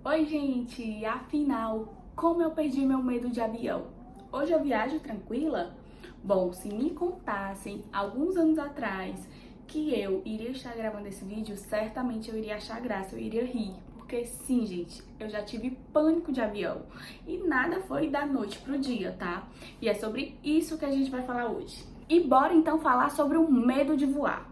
Oi, gente! Afinal, como eu perdi meu medo de avião? Hoje eu viajo tranquila? Bom, se me contassem alguns anos atrás que eu iria estar gravando esse vídeo, certamente eu iria achar graça, eu iria rir. Porque sim, gente, eu já tive pânico de avião e nada foi da noite pro dia, tá? E é sobre isso que a gente vai falar hoje. E bora então falar sobre o medo de voar.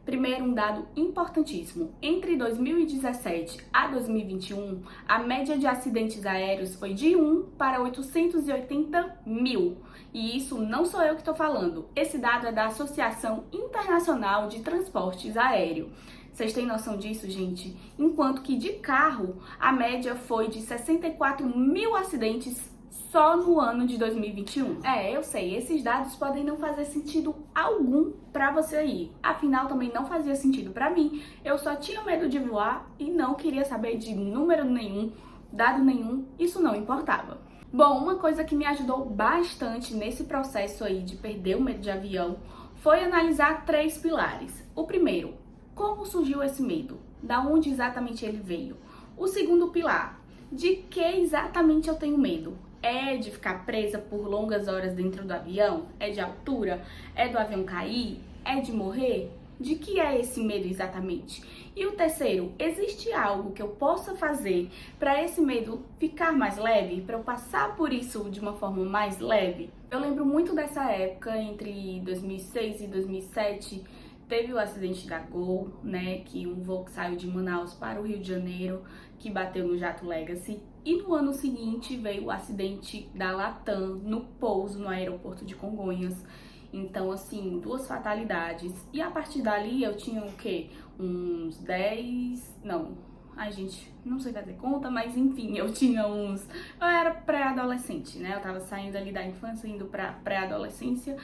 Primeiro, um dado importantíssimo. Entre 2017 a 2021, a média de acidentes aéreos foi de 1 para 880 mil. E isso não sou eu que estou falando. Esse dado é da Associação Internacional de Transportes Aéreo. Vocês têm noção disso, gente? Enquanto que de carro, a média foi de 64 mil acidentes só no ano de 2021. Eu sei, esses dados podem não fazer sentido algum pra você aí. Afinal, também não fazia sentido pra mim. Eu só tinha medo de voar e não queria saber de número nenhum, dado nenhum, isso não importava. Bom, uma coisa que me ajudou bastante nesse processo aí de perder o medo de avião foi analisar 3 pilares. O primeiro, como surgiu esse medo? Da onde exatamente ele veio? O segundo pilar, de que exatamente eu tenho medo? É de ficar presa por longas horas dentro do avião? É de altura? É do avião cair? É de morrer? De que é esse medo exatamente? E o terceiro, existe algo que eu possa fazer para esse medo ficar mais leve? Para eu passar por isso de uma forma mais leve? Eu lembro muito dessa época, entre 2006 e 2007, teve o acidente da Gol, né, que um voo que saiu de Manaus para o Rio de Janeiro, que bateu no jato Legacy. E no ano seguinte veio o acidente da Latam no pouso no aeroporto de Congonhas. Então, assim, 2 fatalidades. E a partir dali eu tinha o quê? Uns 10... Não, ai gente, não sei fazer conta, mas enfim, eu tinha uns... Eu era pré-adolescente, né? Eu tava saindo ali da infância, indo pra pré-adolescência.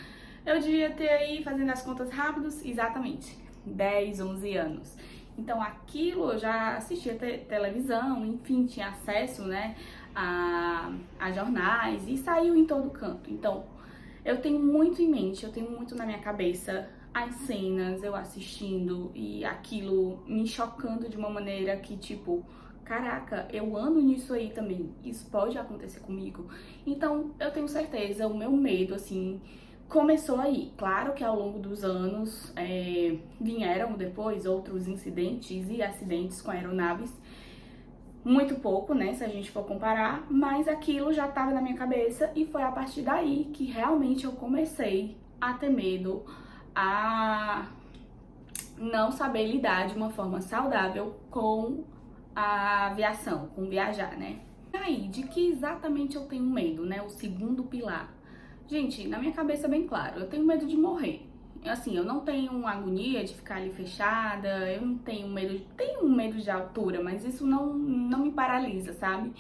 Eu devia ter aí, fazendo as contas rápidos, exatamente 10, 11 anos. Então aquilo eu já assistia televisão, enfim, tinha acesso, né, a jornais e saiu em todo canto. Então eu tenho muito em mente, eu tenho muito na minha cabeça as cenas, eu assistindo e aquilo me chocando de uma maneira que, tipo, caraca, eu ando nisso aí também, isso pode acontecer comigo. Então eu tenho certeza, o meu medo, assim, começou aí. Claro que ao longo dos anos vieram depois outros incidentes e acidentes com aeronaves, muito pouco, né, se a gente for comparar, mas aquilo já estava na minha cabeça e foi a partir daí que realmente eu comecei a ter medo, a não saber lidar de uma forma saudável com a aviação, com viajar, né. E aí, de que exatamente eu tenho medo, né, o segundo pilar? Gente, na minha cabeça é bem claro, eu tenho medo de morrer. Assim, eu não tenho agonia de ficar ali fechada, eu não tenho medo, tenho medo de altura, mas isso não me paralisa, sabe?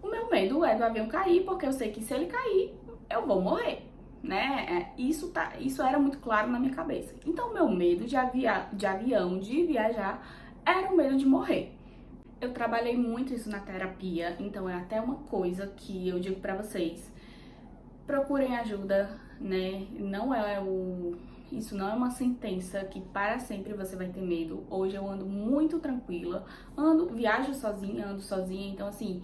O meu medo é do avião cair, porque eu sei que se ele cair, eu vou morrer, né? Isso era muito claro na minha cabeça. Então, o meu medo de avião, de viajar, era o medo de morrer. Eu trabalhei muito isso na terapia, então é até uma coisa que eu digo pra vocês. Procurem ajuda, né? Isso não é uma sentença que para sempre você vai ter medo. Hoje eu ando muito tranquila, viajo sozinha, ando sozinha, então assim,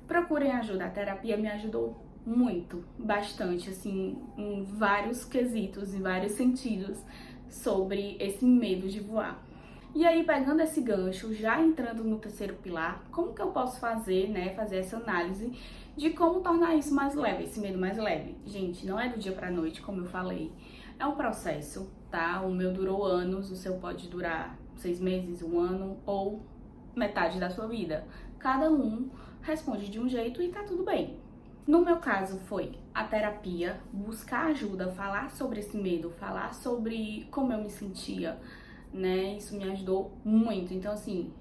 procurem ajuda. A terapia me ajudou muito, bastante, assim, em vários quesitos, em vários sentidos sobre esse medo de voar. E aí, pegando esse gancho, já entrando no terceiro pilar, como que eu posso fazer, né, fazer essa análise de como tornar isso mais leve, esse medo mais leve? Gente, não é do dia pra noite, como eu falei, é um processo, tá? O meu durou anos, o seu pode durar 6 meses, 1 ano ou metade da sua vida. Cada um responde de um jeito e tá tudo bem. No meu caso foi a terapia, buscar ajuda, falar sobre esse medo, falar sobre como eu me sentia, né? Isso me ajudou muito. Então, assim,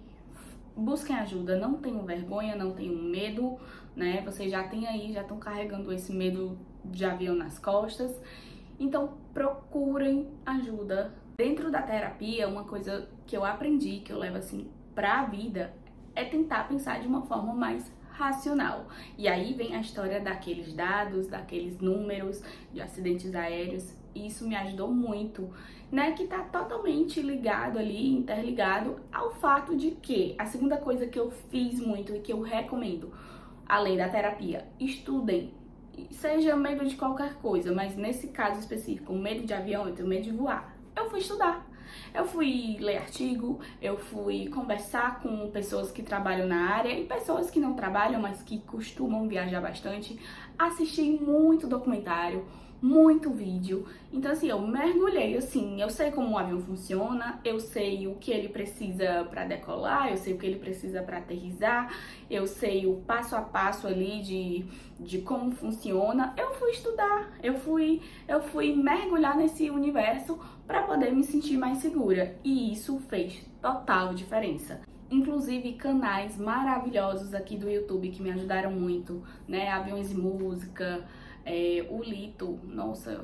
busquem ajuda, não tenham vergonha, não tenham medo, né? Vocês já têm aí, já estão carregando esse medo de avião nas costas. Então, procurem ajuda. Dentro da terapia, uma coisa que eu aprendi, que eu levo assim pra vida, é tentar pensar de uma forma mais racional. E aí vem a história daqueles dados, daqueles números de acidentes aéreos. E isso me ajudou muito, né? Que tá totalmente ligado ali, interligado ao fato de que a segunda coisa que eu fiz muito e que eu recomendo, além da terapia, estudem. Seja medo de qualquer coisa, mas nesse caso específico, medo de avião, eu tenho medo de voar. Eu fui estudar. Eu fui ler artigo, eu fui conversar com pessoas que trabalham na área e pessoas que não trabalham, mas que costumam viajar bastante. Assisti muito documentário, muito vídeo. Então, assim, eu mergulhei, assim, eu sei como um avião funciona, eu sei o que ele precisa para decolar, eu sei o que ele precisa para aterrissar, eu sei o passo a passo ali de como funciona. Eu fui estudar, eu fui mergulhar nesse universo para poder me sentir mais segura. E isso fez total diferença. Inclusive canais maravilhosos aqui do YouTube que me ajudaram muito, né? Aviões e Música, o Lito, nossa,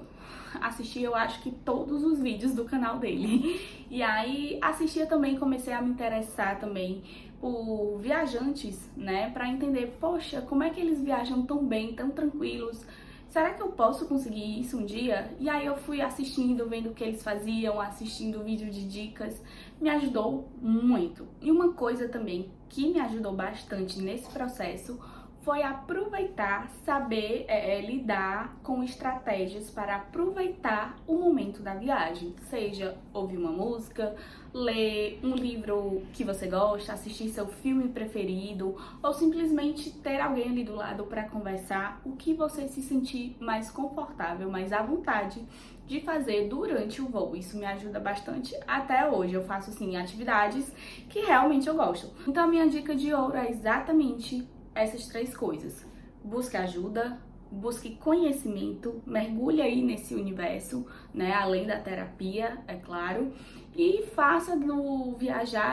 assisti eu acho que todos os vídeos do canal dele. E aí assistia também, comecei a me interessar também por viajantes, né? Pra entender, poxa, como é que eles viajam tão bem, tão tranquilos? Será que eu posso conseguir isso um dia? E aí eu fui assistindo, vendo o que eles faziam, assistindo vídeo de dicas, me ajudou muito. E uma coisa também que me ajudou bastante nesse processo foi aproveitar, saber lidar com estratégias para aproveitar o momento da viagem. Seja ouvir uma música, ler um livro que você gosta, assistir seu filme preferido ou simplesmente ter alguém ali do lado para conversar, o que você se sentir mais confortável, mais à vontade de fazer durante o voo. Isso me ajuda bastante até hoje. Eu faço assim atividades que realmente eu gosto. Então a minha dica de ouro é exatamente essas três coisas. Busque ajuda, busque conhecimento, mergulhe aí nesse universo, né, além da terapia, é claro, e faça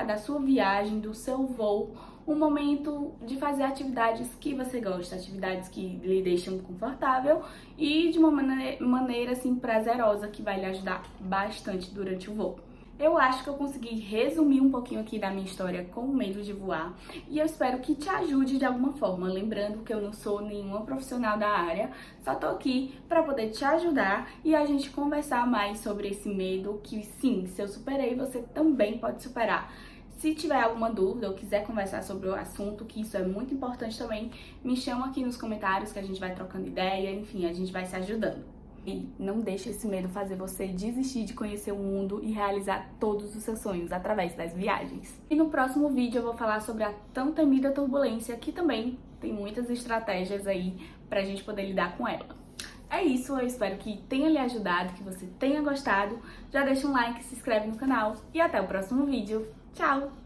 da sua viagem, do seu voo, um momento de fazer atividades que você gosta, atividades que lhe deixam confortável e de uma maneira assim prazerosa, que vai lhe ajudar bastante durante o voo. Eu acho que eu consegui resumir um pouquinho aqui da minha história com o medo de voar e eu espero que te ajude de alguma forma. Lembrando que eu não sou nenhuma profissional da área, só tô aqui para poder te ajudar e a gente conversar mais sobre esse medo que sim, se eu superei, você também pode superar. Se tiver alguma dúvida ou quiser conversar sobre o assunto, que isso é muito importante também, me chama aqui nos comentários que a gente vai trocando ideia, enfim, a gente vai se ajudando. E não deixe esse medo fazer você desistir de conhecer o mundo e realizar todos os seus sonhos através das viagens. E no próximo vídeo eu vou falar sobre a tão temida turbulência, que também tem muitas estratégias aí pra gente poder lidar com ela. É isso, eu espero que tenha lhe ajudado, que você tenha gostado. Já deixa um like, se inscreve no canal e até o próximo vídeo. Tchau!